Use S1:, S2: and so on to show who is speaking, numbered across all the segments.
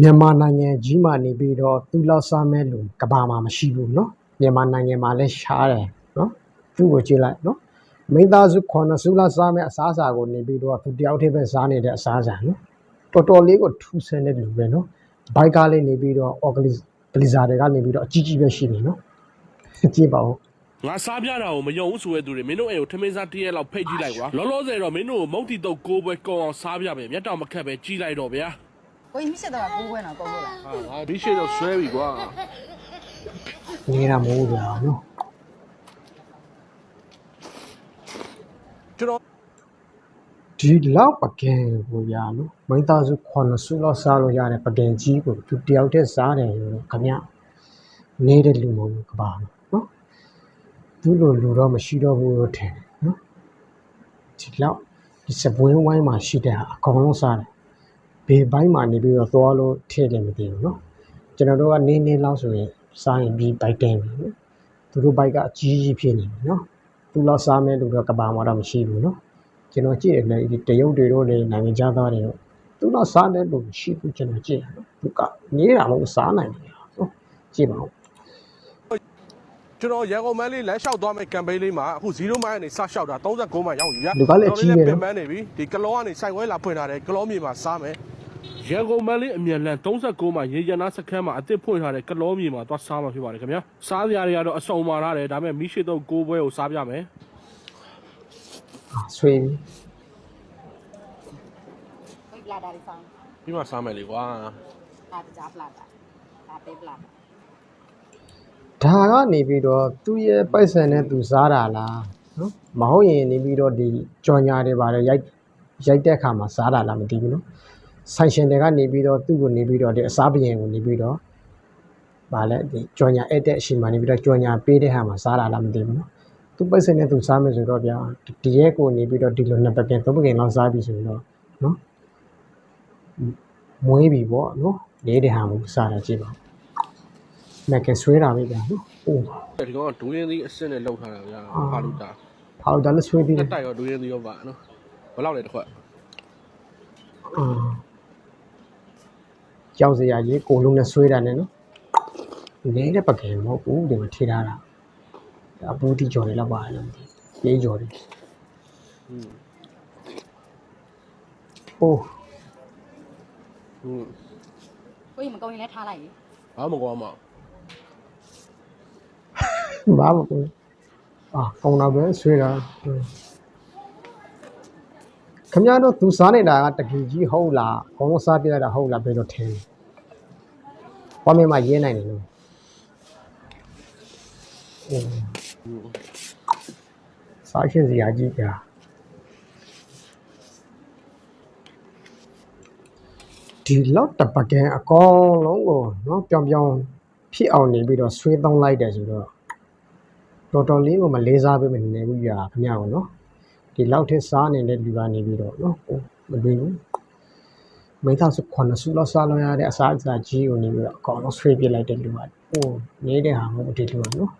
S1: မြန်မာနိုင်ငံကြီးမှာနေပြီးတော့သူ့လောက်စားမဲ့လူကဘာမှာမရှိဘူးเนาะမြန်မာနိုင်ငံမှာလည်းရှားတယ်เนาะသူ့ကိုကြည့်လိုက်เนาะမိသားစု9စုလောက်စားမဲ့အစားအစာကိုနေပြီးတော့သူတယောက်တည်းပဲစားနေတဲ့အစားအစာเนาะတော်တော်လေးကိုထူးဆန်းတဲ့လူပဲเนาะဘိုက်ကလေးနေပြီးတော့အော်ဂလီဘလီဇာတွေကနေပြီးတော့အကြီးကြီးပဲရှိနေเนาะကြည့်ပါဦး
S2: ငါစားပြတာကိုမယုံဘူးဆိုတဲ့သူတွေမင်းတို့အိမ်ကိုထမင်းစားတရက်လောက်ဖိတ်ကြည့်လိုက်ကွာလောလောဆယ်တော့မင်းတို့မုတ်တီတုတ်ကိုပွဲကောင်းအောင်စားပြမယ်မျက်တောင်မခက်ပဲကြီးလိုက်တော့ဗျာ
S3: ကိုကြီးမြစ်တော့ကိုးခွဲတော့ကုန်လို့လား
S2: ဟာငါဒီရှေ့တော့ဆွဲပြီကွာ
S1: နေတာမဟုတ်ဗျာเนาะ
S2: ကျွန်တော်
S1: ဒီလောက်ပကံကိုရနော်မိသားစု9စုလောက်စားလို့ရတဲ့ပကံကြီးကိုသူတယောက်တည်းစားတယ်လို့ခမနေတဲ့လူမဟုတ်ဘူးကပါနော်သူ့လိုလူတော့မရှိတော့ဘူးလို့ထင်တယ်နော်ဒီလောက်ဒီစပွင်းဝိုင်းမှာရှိတဲ့ဟာအကောင်လုံးစားတယ်ဘေးပိုင်းမှာနေပြီးတော့သွားလို့ထည့်တယ်မသိဘူးနော်ကျွန်တော်တို့ကနေနေလောက်ဆိုရင်စားရင်ပြီးဘိုက်တယ်နော်သူတို့ဘိုက်ကအကြီးကြီးဖြစ်နေပြီနော်သူ့လောက်စားမဲ့လူတော့ကပါမှာတော့မရှိဘူးနော်ကျွန်တော်ကြည့်တယ်လေတရုတ်တွေတော့နေနိုင်ငံခြားသားတွေတော့သူတော့စားတဲ့လူရှိဘူးကျွန်တော်ကြည့်တယ်နော်သူကနေတာမဟုတ်စားနိုင်တယ်နော်ကြည့်ပါဦး
S2: ကျွန်တော်ရန်ကုန်မန်းလေးလမ်းလျှောက်သွားမယ့်ကမ်ပိန်းလေးမှာအခု0မိုင်ကနေစလျှောက်တာ39မိုင်ရောက်ပြီဗျာ
S1: လူကလည်းအကြီးပဲနော်
S2: ပင်ပန်းနေပြီဒီကလောကနေစိုက်ဝဲလာဖွင့်ထားတယ်ကလောမြေမှာစားမယ်ရန်ကုန်မန်းလေးအမြန်လမ်း39မိုင်ရေရနာစခန်းမှာအစ်စ်ဖွင့်ထားတဲ့ကလောမြေမှာသွားစားမှာဖြစ်ပါတယ်ခင်ဗျာစားစရာတွေကတော့အစုံပါထားတယ်ဒါပေမဲ့မိရှိတုတ်ကိုပွဲကိုစားပြမယ်
S1: ဆွေး
S3: ကိုကြီးပလာတာလေးဆောင်
S2: ပြီးမှစားမယ်လေကွာ
S3: ဒါတကြားပလာတာဒါပဲပလာတာ
S1: ဒါကနေပြီးတော့သူ့ရဲ့ပိုက်ဆံနဲ့သူစားတာလားနော်မဟုတ်ရင်နေပြီးတော့ဒီကြော်ညာတွေပါတယ်ရိုက်တဲ့အခါမှာစားတာလားမသိဘူးနော်ဆိုင်ရှင်တွေကနေပြီးတော့သူ့ကိုနေပြီးတော့ဒီအစားပရင်ကိုနေပြီးတော့ဗာလဲဒီကြော်ညာအဲ့တဲ့အချိန်မှာနေပြီးတော့ကြော်ညာပေးတဲ့ဟာမှာစားတာလားမသိဘူးနော်သူပိုက်ဆံနဲ့သူစားမယ်ဆိုတော့ဗျာဒီရဲကိုနေပြီးတော့ဒီလိုနှစ်ပကင်သုံးပကင်လောက်စားပြီဆိုရင်တော့နော်မွေးပြီပေါ့နော်နေတဲ့ဟာကိုစားတာကြည့်ပါမက်ကဆွဲတာပဲဗျာနော်အိုး
S2: ဒီကောင်ကဒူးရင်းသီးအစ်စ်နဲ့လောက်ထားတာဗျာဖာလူတာ
S1: ဖာလူတာလည်းဆွဲပြီးတယ်
S2: တိုက်ရောဒူးရင်းသီးရောပါနော်ဘယ်လောက်လဲတစ်ခွက်
S1: ကြောက်စရာကြီးကိုလုံးနဲ့ဆွဲတာနဲ့နော်နေတဲ့ပကင်မဟုတ်ဘူးဒီမှာထေးထားတာအပူတီကြော်တွေလောက်ပါတယ်လို့မသိရေးကြော်တွေအိုး
S3: ကိုကြီးမကုန်ရင်လည်းထားလိုက်လေ
S2: ဘာမကောင်းမ
S1: ဘာမကောင်းကောင်းတော့ပဲဆွဲတာခမရတော့သူစားနေတာကတကယ်ကြီးဟုတ်လားခေါင်းစားပြလိုက်တာဟုတ်လားဘယ်လိုထင်ဘာမှမရေးနိုင်ဘူးစားရှင်စရာကြီးပြဒီလောက်တပကံအကောင်လုံးကိုနော်ပြောင်ဖြစ်အောင်နေပြီးတော့ဆွဲသုံးလိုက်တယ်ဆိုတော့တော်တော်လေးကိုမလေးစားပေးမနေဘူးကြာခင်ဗျားကိုနော်ဒီလောက်ထက်စားနေတဲ့လူကနေပြီးတော့နော်မတွေ့ဘူးမိသားစု9စုလောက်စားလို့ရတဲ့အစားအစာကြီးကိုနေပြီးတော့အကောင်လုံးဆွဲပြလိုက်တဲ့လူကနေတဲ့ဟာမဟုတ်ဒီလူကနော်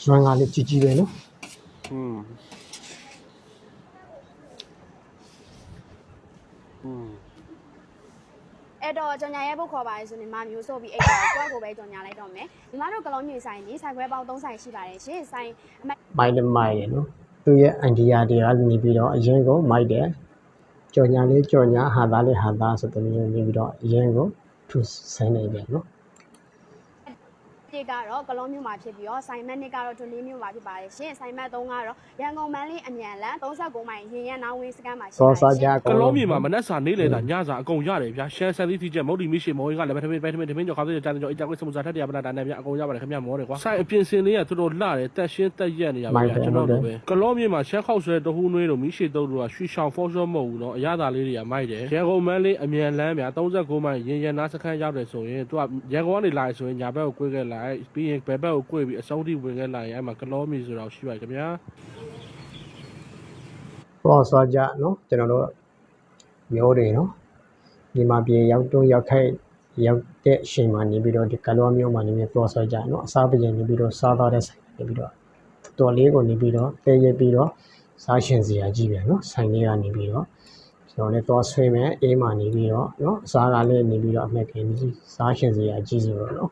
S1: ဇွမ်းကလေးကြီးကြီးပဲနော်
S4: အဲ့တော့ကြော်ညာရဲဖို့ခေါ်ပါလေဆိုရင်မမျိုးဆိုပြီးအဲ့တော့ကိုယ့်ကိုပဲကြော်ညာလိုက်တော့မယ်ညီမတို့ကလုံးညွေဆိုင်ကြီးဆိုင်ခွဲပေါင်း3ဆိုင်ရှိပါတယ်ရှင်ဆိုင်
S1: မိုက်တယ်နော်သူရဲ့အန်ဒီယာတွေကနေပြီးတော့အရင်ကမိုက်တယ်ကြော်ညာလေးကြော်ညာဟာသားလေးဟာသားဆိုတဲ့မျိုးနေပြီးတော့အရင်ကသူဆိုင်နေတယ်နော်
S4: ဒီကတော့ကလုံးမြို့မှာဖြစ်ပြီးတော့ဆိုင်မက်နစ်ကတော့တွန်လေးမြို့မှာဖြစ်ပါတယ်ရှင်ဆိုင်မက်3ကတော့ရန်ကုန်မန်းလေးအမြန်လန်း39မိုင်ရင်ရန်နောင်ဝင်းစကန်မှာရှိပါတယ်
S2: ကလုံးမြေမှာမနက်စာနေလေတာညစာအကုန်ရတယ်ဗျာရှမ်းဆန်သီးတီချက်မုတ်ဒီမီရှိမောင်ကလည်းပဲထမင်းကြော်ခါသေးတယ်ကြားကြော်အကြကွေးစမှုစာထက်တရားပနာတာနဲ့ဗျာအကုန်ရပါတယ်ခင်ဗျာမောတယ်ကွာဆိုင်အပြင်စင်လေးကတော်တော်လှတယ်တက်ရှင်းတက်ရက်နေရပါဗျာကျွန်တော်တို့ပဲကလုံးမြေမှာရှမ်းခောက်ဆွဲတဟူးနွေးတို့မီရှိတုတ်တို့ကရွှေရှောင်ဖောရှော့မဟုတ်ဘူးနော်အရသာလေးတွေကမိုက်တယ်ရန်ကုန်မန်းလေးအမြန်လန်းဗျာ39မိုင်ရင်ရန်နာစခန်းရောက်တယ်ဆိုရင်သူကရန်ကုန်ကနေလာဆိုရင်ညာဘက်ကိုကွေးခဲ့လိုက်ပြီးရင်ဘယ်ဘက်ကိုကွေးပြီးအစုံထိဝင်ခဲ့လာရင်အဲ့မှာကလောမီဆိုတော့ရှိပါခင်ဗျာ
S1: ပေါ်စောကြနော်ကျွန်တော်တို့မျိုးတွေနော်ဒီမှာပြေရောက်တွန်းရောက်ခိုက်ရောက်တဲ့အချိန်မှာနေပြီးတော့ဒီကလောမျိုးမှာနေပြီးပေါ်စောကြနော်အစားပြင်နေပြီးတော့စားတော့တဲ့ဆိုင်နေပြီးတော့တော်လေးကိုနေပြီးတော့တဲရပြီးတော့စားရှင်စရာကြီးပဲနော်ဆိုင်လေးကနေပြီးတော့ ကျွန်တော်လည်းသွားဆွေးမယ်အေးမှနေပြီးတော့နော်အစားကလည်းနေပြီးတော့အမှတ်ခင်ကြီးစားရှင်စရာအကြီးဆိုတော့နော်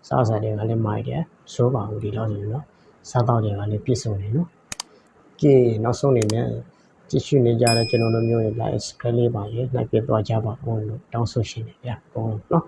S1: စားစားတွေကလည်းမိုက်တယ်စိုးပါဘူးဒီလောက်ဆိုရင်နော်စားတော့တွေကလည်းပြည့်စုံတယ်နော်ကဲနောက်ဆုံးနေနဲ့ကြည့်ရှုနေကြတဲ့ကျွန်တော်တို့မျိုးတွေ like subscribe လေးပါရေး like ပြသွားကြပါဦးလို့တောင်းဆိုရှင်တယ်ဗျာဟုတ်နော်